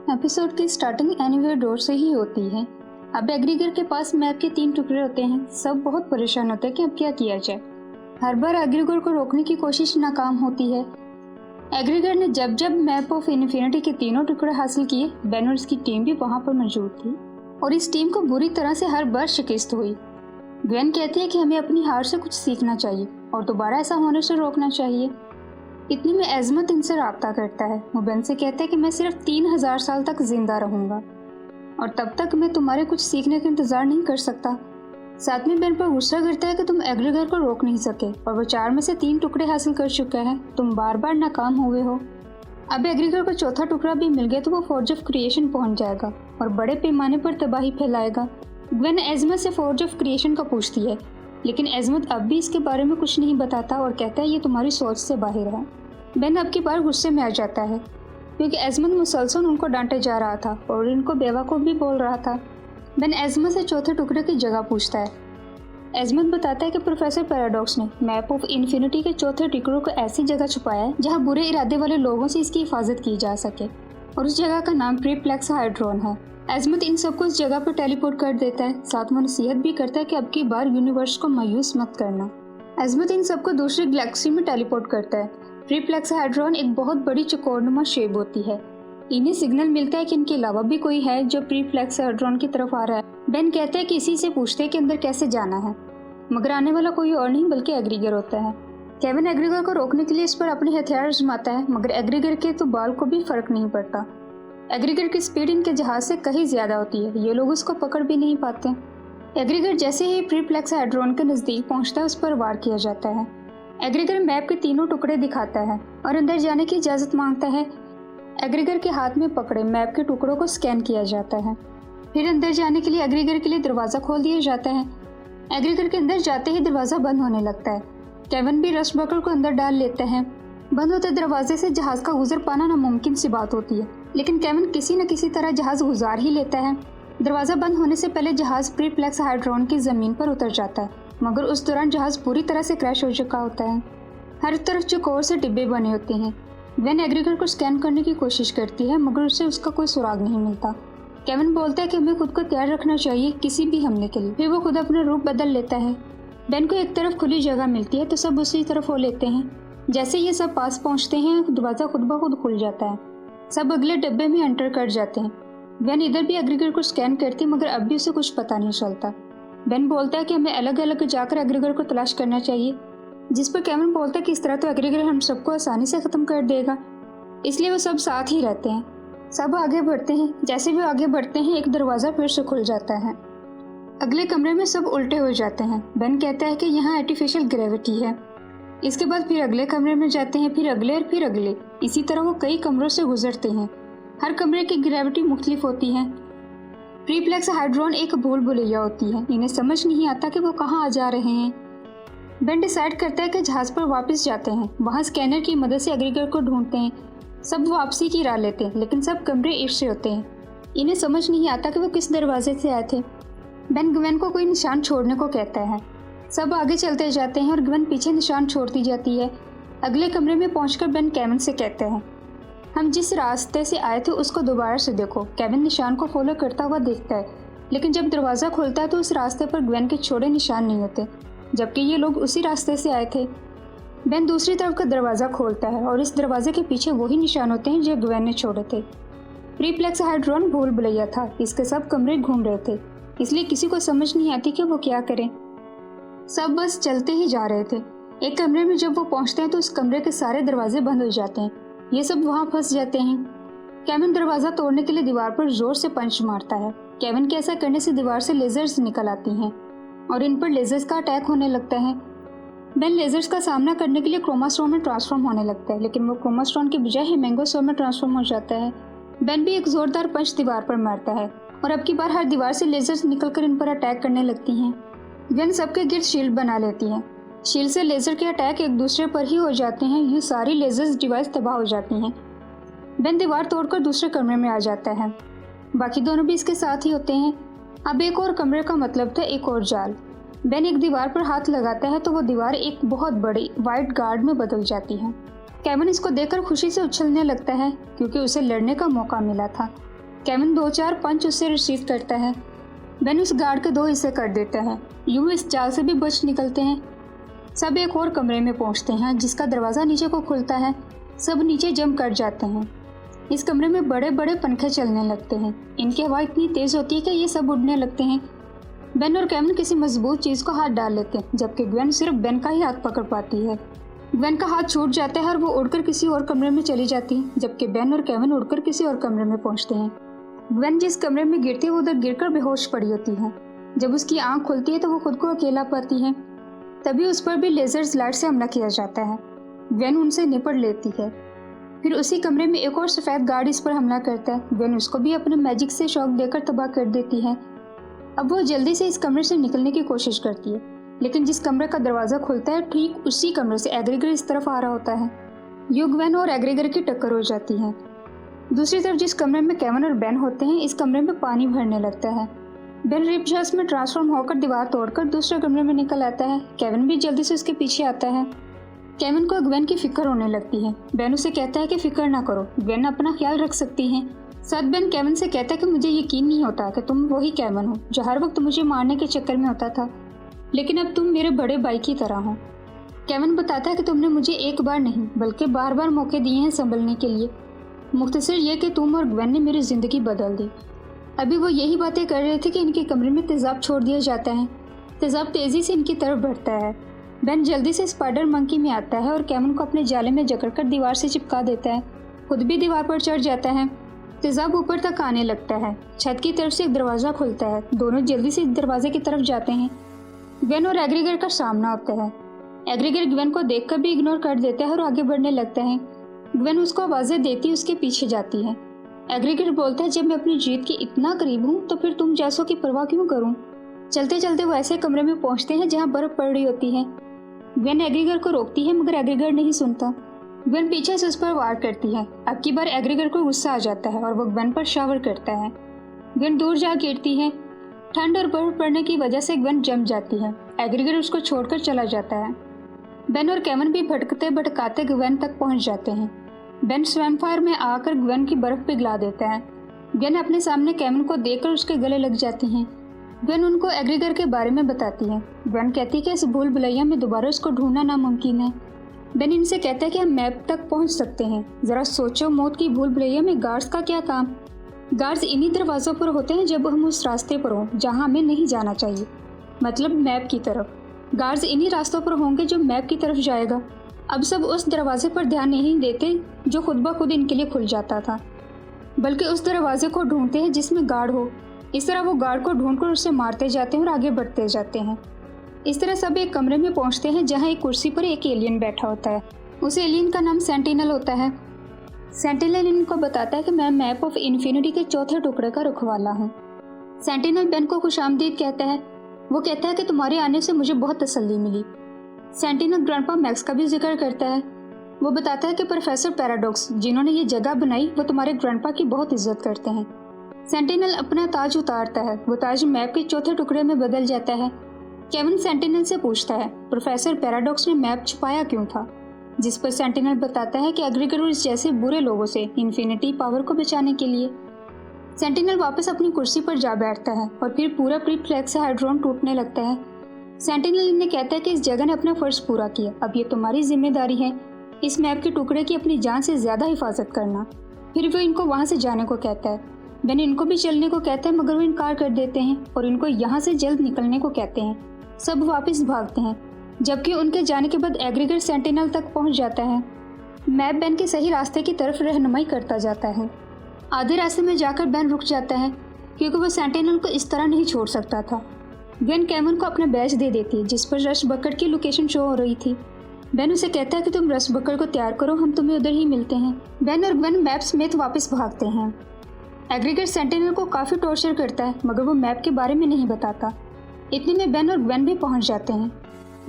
Episode की starting anywhere door से ही होती है। अब एग्रीगर के पास मैप के 3 टुकड़े होते हैं। सब बहुत परेशान होते हैं कि अब क्या किया जाए। हर बार एग्रीगर को रोकने की कोशिश नाकाम होती है। एग्रीगर ने जब जब मैप ऑफ इन्फिनिटी के तीनों टुकड़े हासिल किए, बेन और उसकी टीम भी वहां पर मौजूद थी और इस टीम को बुरी तरह से हर बार शिकस्त हुई। ग्वेन कहती है कि हमें अपनी हार से कुछ सीखना चाहिए और दोबारा ऐसा होने से रोकना चाहिए। इतने में एज़मत इनसे राब्ता करता है। वो बेन से कहता है कि मैं सिर्फ 3000 साल तक जिंदा रहूंगा और तब तक मैं तुम्हारे कुछ सीखने का इंतजार नहीं कर सकता। साथ में बेन पर गुस्सा करता है कि तुम एग्रीगर को रोक नहीं सके और वो 4 में से 3 टुकड़े हासिल कर चुका है। तुम बार बार नाकाम हुए हो। अब एग्रीगर को चौथा टुकड़ा भी मिल गया तो वो फोर्ज ऑफ क्रिएशन पहुंच जाएगा और बड़े पैमाने पर तबाही फैलाएगा। ग्वेन एज़मत से फोर्ज ऑफ क्रिएशन का पूछती है, लेकिन एज़मत अब भी इसके बारे में कुछ नहीं बताता और कहता है ये तुम्हारी सोच से बाहर है। बेन अब की बार गुस्से में आ जाता है क्योंकि एज़मत मुसलसल उनको डांटे जा रहा था और इनको बेवकूफ़ भी बोल रहा था। बेन एज़मत से चौथे टुकड़े की जगह पूछता है। एज़मत बताता है कि प्रोफेसर पैराडॉक्स ने मैप ऑफ इन्फिनिटी के चौथे टुकड़ों को ऐसी जगह छुपाया है जहाँ बुरे इरादे वाले लोगों से इसकी हिफाजत की जा सके और उस जगह का नाम ट्रिप्लेक्स हाइड्रोन है। एज़मत इन सबको उस जगह पर टेलीपोर्ट कर देता है। साथ में नसीहत भी करता है कि अब की बार यूनिवर्स को मायूस मत करना। एज़मत इन सबको दूसरी गैलेक्सी में टेलीपोर्ट करता है। ट्रिप्लेक्स हाइड्रोन एक बहुत बड़ी चकोरनुमा शेप होती है। इन्हें सिग्नल मिलता है कि इनके अलावा भी कोई है जो ट्रिप्लेक्स हाइड्रोन की तरफ आ रहा है। बेन कहते हैं कि इसी से पूछते हैं कि अंदर कैसे जाना है, मगर आने वाला कोई और नहीं बल्कि एग्रीगर होता है। केविन एग्रीगर को रोकने के लिए इस पर अपने हथियार आजमाता है, मगर एग्रीगर के तो बाल को भी फर्क नहीं पड़ता। एग्रीगर की स्पीड इनके जहाज से कहीं ज्यादा होती है। ये लोग उसको पकड़ भी नहीं पाते। एग्रीगर जैसे ही ट्रिप्लेक्स हाइड्रोन के नजदीक पहुंचता है उस पर वार किया जाता है। एग्रीगर मैप के तीनों टुकड़े दिखाता है और अंदर जाने की इजाजत मांगता है। एग्रीगर के हाथ में पकड़े मैप के टुकड़ों को स्कैन किया जाता है। फिर अंदर जाने के लिए एग्रीगर के लिए दरवाजा खोल दिया जाता है। एग्रीगर के अंदर जाते ही दरवाजा बंद होने लगता है। केविन भी रस्ट बकर को अंदर डाल लेते हैं। बंद होते दरवाजे से जहाज का गुजर पाना नामुमकिन सी बात होती है, लेकिन केविन किसी न किसी तरह जहाज गुजार ही लेता है। दरवाजा बंद होने से पहले जहाज ट्रिप्लेक्स हाइड्रोन की जमीन पर उतर जाता है, मगर उस दौरान जहाज पूरी तरह से क्रैश हो चुका होता है। हर तरफ चौकोर से डिब्बे बने होते हैं। वेन एग्रीगर को स्कैन करने की कोशिश करती है, मगर उसे उसका कोई सुराग नहीं मिलता। केविन बोलता है कि हमें खुद को तैयार रखना चाहिए किसी भी हमले के लिए। फिर वो खुद अपना रूप बदल लेता है। बेन को एक तरफ खुली जगह मिलती है तो सब उसी तरफ हो लेते हैं। जैसे ये सब पास पहुंचते हैं दरवाजा खुद ब खुद खुल जाता है। सब अगले डिब्बे में एंटर कर जाते हैं। बेन इधर भी एग्रीगर को स्कैन करती है, मगर अब भी उसे कुछ पता नहीं चलता। बेन बोलता है कि हमें अलग अलग जाकर एग्रीगर को तलाश करना चाहिए, जिस पर केविन बोलता है कि इस तरह तो एग्रीगर हम सबको आसानी से खत्म कर देगा, इसलिए वो सब साथ ही रहते हैं। सब आगे बढ़ते हैं। जैसे भी आगे बढ़ते हैं एक दरवाज़ा फिर से खुल जाता है। अगले कमरे में सब उल्टे हो जाते हैं। बेन कहता है कि यहाँ आर्टिफिशियल ग्रेविटी है। इसके बाद फिर अगले कमरे में जाते हैं, फिर अगले और फिर अगले। इसी तरह वो कई कमरों से गुजरते हैं। हर कमरे की ग्रेविटी मुख्तलिफ होती है। ट्रिप्लेक्स हाइड्रोन एक भूल भुलैया होती है। इन्हें समझ नहीं आता कि वो कहाँ आ जा रहे हैं। बेन डिसाइड करता है कि जहाज पर वापस जाते हैं। वहाँ स्कैनर की मदद से एग्रीगर को ढूंढते हैं। सब वापसी की राह लेते हैं, लेकिन सब कमरे एक से होते हैं। इन्हें समझ नहीं आता कि वो किस दरवाजे से आए थे। बेन ग्वेन को कोई निशान छोड़ने को कहता है। सब आगे चलते जाते हैं और ग्वेन पीछे निशान छोड़ती जाती है। अगले कमरे में पहुंचकर बेन केविन से कहते हैं, हम जिस रास्ते से आए थे उसको दोबारा से देखो। केविन निशान को फॉलो करता हुआ देखता है, लेकिन जब दरवाज़ा खुलता है तो उस रास्ते पर ग्वेन के छोड़े निशान नहीं होते, जबकि ये लोग उसी रास्ते से आए थे। बेन दूसरी तरफ का दरवाज़ा खोलता है और इस दरवाजे के पीछे वही निशान होते हैं जो ग्वेन ने छोड़े थे। ट्रिप्लेक्स हाइड्रोन भूल भुलैया था। इसके सब कमरे घूम रहे थे, इसलिए किसी को समझ नहीं आती कि वो क्या करें। सब बस चलते ही जा रहे थे। एक कमरे में जब वो पहुंचते हैं तो उस कमरे के सारे दरवाजे बंद हो जाते हैं। ये सब वहाँ फंस जाते हैं। केविन दरवाज़ा तोड़ने के लिए दीवार पर जोर से पंच मारता है। केविन के ऐसा करने से दीवार से लेजर्स निकल आती हैं और इन पर लेजर्स का अटैक होने लगता है। बेन लेजर्स का सामना करने के लिए क्रोमास्टोन में ट्रांसफॉर्म होने लगता है, लेकिन वो क्रोमास्टोन के बजाय हेमेंगोस्टोन में ट्रांसफॉर्म हो जाता है। बेन भी एक जोरदार पंच दीवार पर मारता है और अब की बार हर दीवार से लेजर्स निकलकर इन पर अटैक करने लगती हैं। बेन सबके गिर्द शील्ड बना लेती है। शील्ड से लेजर के अटैक एक दूसरे पर ही हो जाते हैं। ये सारी लेजर्स डिवाइस तबाह हो जाती हैं। बेन दीवार तोड़कर दूसरे कमरे में आ जाता है। बाकी दोनों भी इसके साथ ही होते हैं। अब एक और कमरे का मतलब था एक और जाल। बेन एक दीवार पर हाथ लगाता है तो वो दीवार एक बहुत बड़ी वाइट गार्ड में बदल जाती है। केविन इसको देखकर खुशी से उछलने लगता है क्योंकि उसे लड़ने का मौका मिला था। केविन 2-4 पंच उससे रिसीव करता है। बेन उस गार्ड के 2 हिस्से कर देता है। यूं इस जाल से भी बच निकलते हैं। सब एक और कमरे में पहुंचते हैं जिसका दरवाज़ा नीचे को खुलता है। सब नीचे जम कर जाते हैं। इस कमरे में बड़े बड़े पंखे चलने लगते हैं। इनकी हवा इतनी तेज़ होती है कि ये सब उड़ने लगते हैं। बेन और केविन किसी मजबूत चीज़ को हाथ डाल लेते हैं, जबकि ग्वेन सिर्फ बेन का ही हाथ पकड़ पाती है। ग्वेन का हाथ छूट जाता है और वो उड़कर किसी और कमरे में चली जाती है, जबकि बेन और केविन उड़कर किसी और कमरे में पहुंचते हैं। ग्वेन जिस कमरे में गिरती है वो उधर गिरकर बेहोश पड़ी होती है। जब उसकी आंख खुलती है तो वो खुद को अकेला पाती है। तभी उस पर भी लेजर्स लाइट से हमला किया जाता है। ग्वेन उनसे निपट लेती है। फिर उसी कमरे में एक और सफ़ेद गार्ड इस पर हमला करता है। ग्वेन उसको भी अपने मैजिक से शॉक देकर तबाह कर देती है। अब वो जल्दी से इस कमरे से निकलने की कोशिश करती है, लेकिन जिस कमरे का दरवाज़ा खुलता है ठीक उसी कमरे से एग्रीगर इस तरफ आ रहा होता है। यूं ग्वेन और एग्रीगर की टक्कर हो जाती है। दूसरी तरफ जिस कमरे में केविन और बेन होते हैं, इस कमरे में पानी भरने लगता है। बेन रिपशास में ट्रांसफॉर्म होकर दीवार तोड़कर दूसरे कमरे में निकल आता है। केविन भी जल्दी से उसके पीछे आता है। केविन को ग्वेन की फिक्र होने लगती है। बेन उसे कहता है कि फिक्र ना करो, ग्वेन अपना ख्याल रख सकती है। साथ बेन केविन से कहता है कि मुझे यकीन नहीं होता कि तुम वही केविन हो जो हर वक्त मुझे मारने के चक्कर में होता था, लेकिन अब तुम मेरे बड़े भाई की तरह हो। केविन बताता है कि तुमने मुझे एक बार नहीं बल्कि बार बार मौके दिए हैं संभलने के लिए। मुख्तसर ये कि तुम और ग्वेन ने मेरी ज़िंदगी बदल दी। अभी वो यही बातें कर रहे थे कि इनके कमरे में तेज़ाब छोड़ दिया जाता है। तेज़ाब तेज़ी से इनकी तरफ बढ़ता है। बेन जल्दी से स्पाइडर मंकी में आता है और केविन को अपने जाले में जकड़कर दीवार से चिपका देता है। खुद भी दीवार पर चढ़ जाता है। तेज़ाब ऊपर तक आने लगता है। छत की तरफ से एक दरवाज़ा खुलता है। दोनों जल्दी से इस दरवाजे की तरफ जाते हैं। ग्वेन और एग्रीगर का सामना होता है। एग्रीगर ग्वेन को देखकर भी इग्नोर कर देता है और आगे बढ़ने लगता है। ग्वेन उसको आवाज़ें देती उसके पीछे जाती है। एग्रीगर बोलता है, जब मैं अपनी जीत के इतना करीब हूँ तो फिर तुम जैसों की परवाह क्यों करूँ। चलते चलते वो ऐसे कमरे में पहुँचते हैं जहाँ बर्फ़ पड़ रही होती है। ग्वेन एग्रीगर को रोकती है मगर एग्रीगर नहीं सुनता। ग्वेन पीछे से उस पर वार करती है। अब की बार एग्रीगर को गुस्सा आ जाता है और वो ग्वेन पर शावर करता है। ग्वेन दूर जा गिरती है। ठंड और बर्फ पड़ने की वजह से ग्वेन जम जाती है। एग्रीगर उसको छोड़कर चला जाता है। बेन और केविन भी भटकते भटकाते ग्वेन तक पहुंच जाते हैं। बेन स्वयं फायर में आकर ग्वेन की बर्फ पिघला देता है। ग्वेन अपने सामने केविन को देखकर उसके गले लग जाती हैं। ग्वेन उनको एग्रीगर के बारे में बताती है। ग्वेन कहती है कि इस भूल भुलैया में दोबारा उसको ढूंढना नामुमकिन है। बेन इनसे कहता है कि हम मैप तक पहुंच सकते हैं। ज़रा सोचो, मौत की भूल भुलैया में गार्ड्स का क्या काम। गार्ड्स इन्हीं दरवाज़ों पर होते हैं जब हम उस रास्ते पर हों जहां हमें नहीं जाना चाहिए, मतलब मैप की तरफ। गार्ड्स इन्हीं रास्तों पर होंगे जो मैप की तरफ जाएगा। अब सब उस दरवाजे पर ध्यान नहीं देते जो खुद ब खुद इनके लिए खुल जाता था, बल्कि उस दरवाजे को ढूंढते हैं जिसमें गार्ड हो। इस तरह वो गार्ड को ढूंढकर उससे मारते जाते हैं और आगे बढ़ते जाते हैं। इस तरह सब एक कमरे में पहुंचते हैं जहां एक कुर्सी पर एक एलियन बैठा होता है। उस एलियन का नाम सेंटिनल होता है। सेंटिनल इनको बताता है कि मैं मैप ऑफ इन्फिनिटी के चौथे टुकड़े का रखवाला हूँ। सेंटिनल बेन को खुशामदीद कहता है। वो कहता है कि तुम्हारे आने से मुझे बहुत तसल्ली मिली। सेंटिनल ग्रैंडपा मैक्स का भी जिक्र करता है। वो बताता है कि प्रोफेसर पैराडॉक्स जिन्होंने ये जगह बनाई वो तुम्हारे ग्रैंडपा की बहुत इज्जत करते हैं। सेंटिनल अपना ताज उतारता है। वो ताज मैप के चौथे टुकड़े में बदल जाता है। केविन सेंटिनल से पूछता है प्रोफेसर पैराडॉक्स ने मैप छुपाया क्यों था, जिस पर सेंटिनल बताता है कि एग्रीगर जैसे बुरे लोगों से इन्फिनिटी पावर को बचाने के लिए। सेंटिनल वापस अपनी कुर्सी पर जा बैठता है और फिर पूरा प्रीफ्लेक्साहेड्रॉन टूटने लगता है। सेंटिनल इन्हें कहता है कि इस जगह ने अपना फर्ज पूरा किया, अब ये तुम्हारी जिम्मेदारी है इस मैप के टुकड़े की अपनी जान से ज़्यादा हिफाजत करना। फिर वो इनको वहाँ से जाने को कहता है। बेन इनको भी चलने को कहता है मगर वो इनकार कर देते हैं और इनको यहाँ से जल्द निकलने को कहते हैं। सब वापस भागते हैं, जबकि उनके जाने के बाद एग्रीगर सेंटिनल तक पहुँच जाता है। मैप बेन के सही रास्ते की तरफ रहनुमाई करता जाता है। आधे रास्ते में जाकर बेन रुक जाता है क्योंकि वो सेंटिनल को इस तरह नहीं छोड़ सकता था। बेन केविन को अपना बैज दे देती है जिस पर रश बकट की लोकेशन शो हो रही थी। बेन उसे कहता है कि तुम रश बकट को तैयार करो, हम तुम्हें उधर ही मिलते हैं। बेन और ग्वेन मैप समेत वापस भागते हैं। एग्रीगर सेंटिनल को काफ़ी टॉर्चर करता है मगर वो मैप के बारे में नहीं बताता। इतने में बेन और ग्वेन भी पहुंच जाते हैं।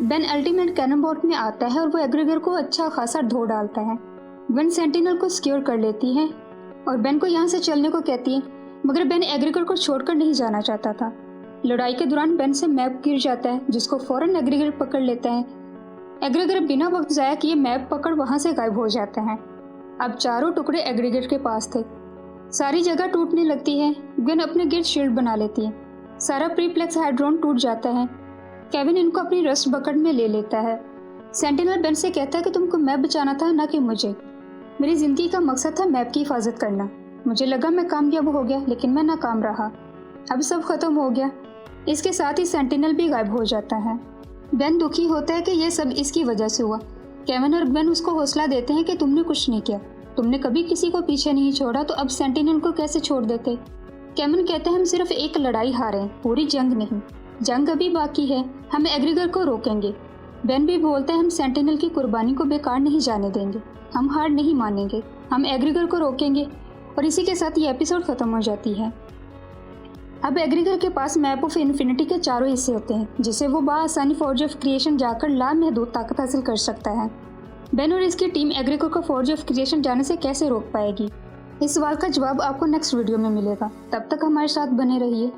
बेन अल्टीमेट कैननबॉट में आता है और वो एग्रीगर को अच्छा खासा धो डालता है। ग्वेन सेंटिनल को सिक्योर कर लेती है और बेन को यहाँ से चलने को कहती है, मगर बेन एग्रीगर को छोड़कर नहीं जाना चाहता था। लड़ाई के दौरान बेन से मैप गिर जाता है जिसको फौरन एग्रीगर पकड़ लेता है। एग्रीगर बिना वक्त ज़ाया किए मैप पकड़ वहाँ से गायब हो जाता है। अब चारों टुकड़े एग्रीगर के पास थे। सारी जगह टूटने लगती है। ग्वेन अपने गिर्द शील्ड बना लेती है। सारा प्रीप्लेक्स हाइड्रोन टूट जाता है। केविन इनको अपनी रस्ट बकेट में ले लेता है। सेंटिनल बेन से कहता है कि तुमको मैप बचाना था, ना कि मुझे। मेरी जिंदगी का मकसद था मैप की हिफाजत करना। मुझे लगा मैं कामयाब हो गया, लेकिन मैं नाकाम रहा। अब सब खत्म हो गया। इसके साथ ही सेंटिनल भी गायब हो जाता है। बेन दुखी होता है कि यह सब इसकी वजह से हुआ। केविन और ग्वेन उसको हौसला देते हैं कि तुमने कुछ नहीं किया, तुमने कभी किसी को पीछे नहीं छोड़ा, तो अब सेंटिनल को कैसे छोड़ देते। केविन कहते हैं हम सिर्फ एक लड़ाई हारे, पूरी जंग नहीं। जंग अभी बाकी है, हम एग्रीगर को रोकेंगे। बेन भी बोलता है हम सेंटिनल की कुर्बानी को बेकार नहीं जाने देंगे, हम हार नहीं मानेंगे, हम एग्रीगर को रोकेंगे। और इसी के साथ ये एपिसोड खत्म हो जाती है। अब एग्रीगर के पास मैप ऑफ इन्फिनिटी के चारों हिस्से होते हैं, जिसे वो बआसानी फोर्ज ऑफ क्रिएशन जाकर लामहदूद ताकत हासिल कर सकता है। बेन और इसकी टीम एग्रीगर को फोर्ज ऑफ क्रिएशन जाने से कैसे रोक पाएगी, इस सवाल का जवाब आपको नेक्स्ट वीडियो में मिलेगा। तब तक हमारे साथ बने रहिए।